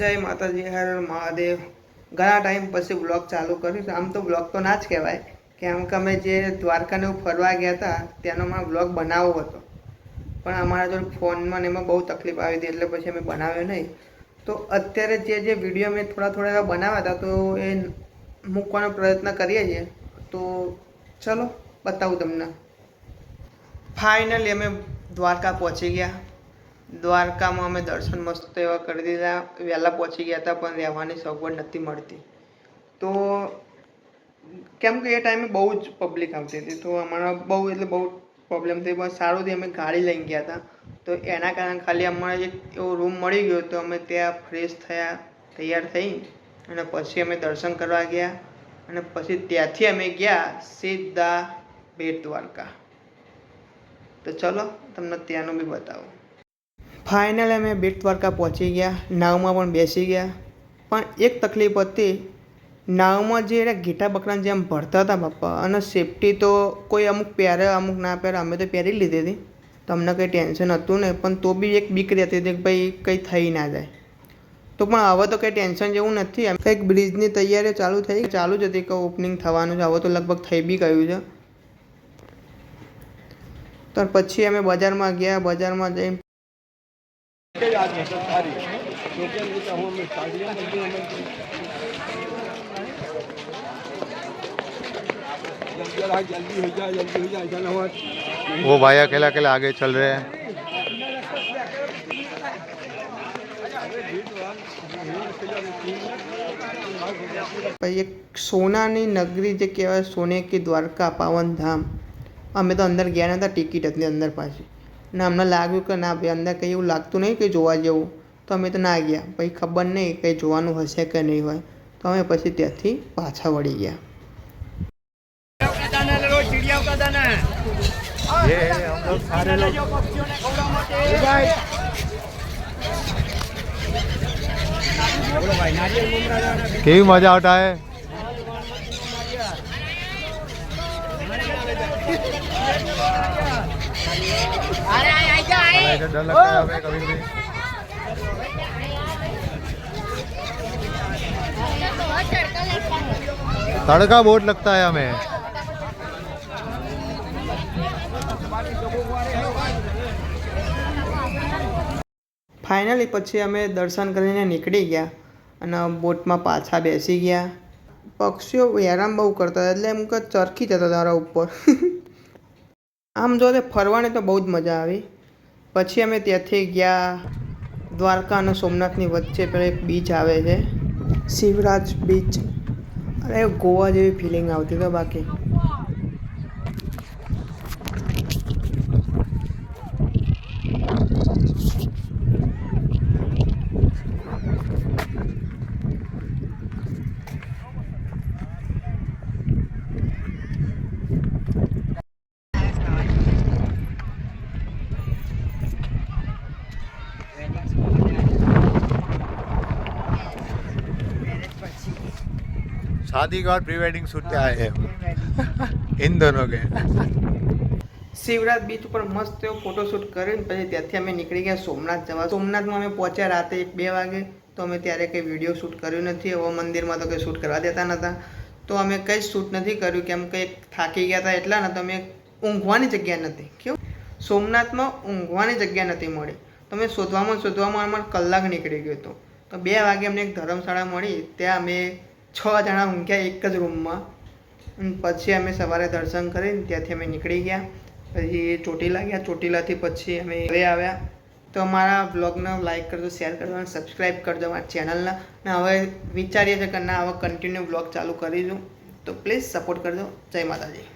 જય માતાજી, હર મહાદેવ। ઘણા ટાઈમ પછી બ્લોગ ચાલુ કર્યું છે। આમ તો બ્લોગ તો ના જ કહેવાય, કેમ કે અમે જે દ્વારકાને ફરવા ગયા હતા ત્યાંનો અમારો બ્લોગ બનાવવો હતો, પણ અમારા જો ફોનમાં ને એમાં બહુ તકલીફ આવી હતી એટલે પછી અમે બનાવ્યો નહીં। તો અત્યારે જે વિડીયો મેં થોડા એવા બનાવ્યા હતા તો એ મૂકવાનો પ્રયત્ન કરીએ છીએ। તો ચલો બતાવું તમને। ફાઇનલી અમે દ્વારકા પહોંચી ગયા। દ્વારકામાં અમે દર્શન મસ્ત એવા કરી દીધા। વહેલા પહોંચી ગયા હતા પણ રહેવાની સગવડ નથી મળતી, તો કેમ કે એ ટાઈમે બહુ જ પબ્લિક આવતી હતી, તો અમારા બહુ એટલે બહુ પ્રોબ્લેમ થઈ। પણ સારું થી અમે ગાડી લઈને ગયા હતા, તો એના કારણે ખાલી અમારે એક એવો રૂમ મળી ગયો, તો અમે ત્યાં ફ્રેશ થયા, તૈયાર થઈ અને પછી અમે દર્શન કરવા ગયા અને પછી ત્યાંથી અમે ગયા સીધા બેટ દ્વારકા। તો ચલો તમને ત્યાંનું બી બતાવું। ફાઇનલ અમે બેટ દ્વારકા પહોંચી ગયા, નાવમાં પણ બેસી ગયા, પણ એક તકલીફ હતી। નાવમાં જે ઘેટા બકરાને જેમ ભરતા હતા બાપા, અને સેફટી તો કોઈ અમુક પહેરે અમુક ના પહેરે, અમે તો પહેરી લીધી હતી, તો અમને કંઈ ટેન્શન હતું નહીં, પણ તો બી એક બીક રહેતી હતી કે ભાઈ કંઈ થઈ ના જાય। તો પણ હવે તો કંઈ ટેન્શન જેવું નથી। એમ કંઈક બ્રિજની તૈયારી ચાલુ જ હતી કે ઓપનિંગ થવાનું છે, હવે તો લગભગ થઈ બી ગયું છે। તો પછી અમે બજારમાં ગયા, બજારમાં જઈને वो भाई अकेला अकेला आगे चल रहे हैं। પછી એક સોનાની નગરી જે કહેવાય, સોને કી દ્વારકા પાવન ધામ। અમે તો અંદર ગયા નહોતા, ટિકિટ હતી અંદર પાછી, ને અમને લાગ્યું કે ના ભાઈ અંદર કંઈ એવું લાગતું નહીં કે જોવા જેવું, તો અમે તો ના ગયા। પછી ખબર નહીં કંઈ જોવાનું હશે કે નહીં હોય, તો અમે પછી ત્યાંથી પાછા વળી ગયા। કેવી મજા આવતા હે। डर लगता है हमें कभी भी। तड़का बहुत लगता है हमें। ફાઇનલી પછી અમે દર્શન કરીને નીકળી ગયા અને બોટમાં પાછા બેસી ગયા। પક્ષીઓ હેરાન બહુ કરતા હતા, એટલે એમ કે ચરખી જતા તારા ઉપર। આમ જો ફરવાની તો બહુ જ મજા આવી। પછી અમે ત્યાંથી ગયા દ્વારકા અને સોમનાથની વચ્ચે પેલો એક બીચ આવે છે, શિવરાજ બીચ। અરે ગોવા જેવી ફિલિંગ આવતી તો બાકી। शादी का और प्री वेडिंग शूट पे आए हैं इन दोनों के। શિવરાજ બીચ ઉપર મસ્ત એવો ફોટોશૂટ કરીને પછી ત્યાંથી અમે નીકળી ગયા સોમનાથ જવા। સોમનાથમાં અમે પહોંચ્યા રાતે 1-2 વાગે, તો અમે ત્યારે કંઈ વિડીયો શૂટ કર્યું નથી। હવે મંદિરમાં તો કંઈ શૂટ કરવા દેતા નહોતા, તો અમે કંઈ શૂટ નથી કર્યું, કેમ કે થાકી ગયા હતા એટલા ને, તો અમે ઊંઘવાની જગ્યા નથી, કેવું સોમનાથમાં ઊંઘવાની જગ્યા નથી મળી, તો અમે શોધવામાં અમારો કલાક નીકળી ગયો હતો। તો 2 વાગે અમને એક ધર્મશાળા મળી, ત્યાં અમે 6 જણા ઊંઘ્યા એક જ રૂમમાં। પછી અમે સવારે દર્શન કરીને ત્યાંથી અમે નીકળી ગયા। પછી ચોટીલા ગયા, ચોટીલાથી પછી અમે ઘરે આવ્યા। તો અમારા બ્લોગને લાઈક કરજો, શેર કરજો અને સબસ્ક્રાઈબ કરજો અમારા ચેનલના। ને હવે વિચારીએ છીએ કે ના હવે કન્ટિન્યુ બ્લોગ ચાલુ કરીશું, તો પ્લીઝ સપોર્ટ કરજો। જય માતાજી।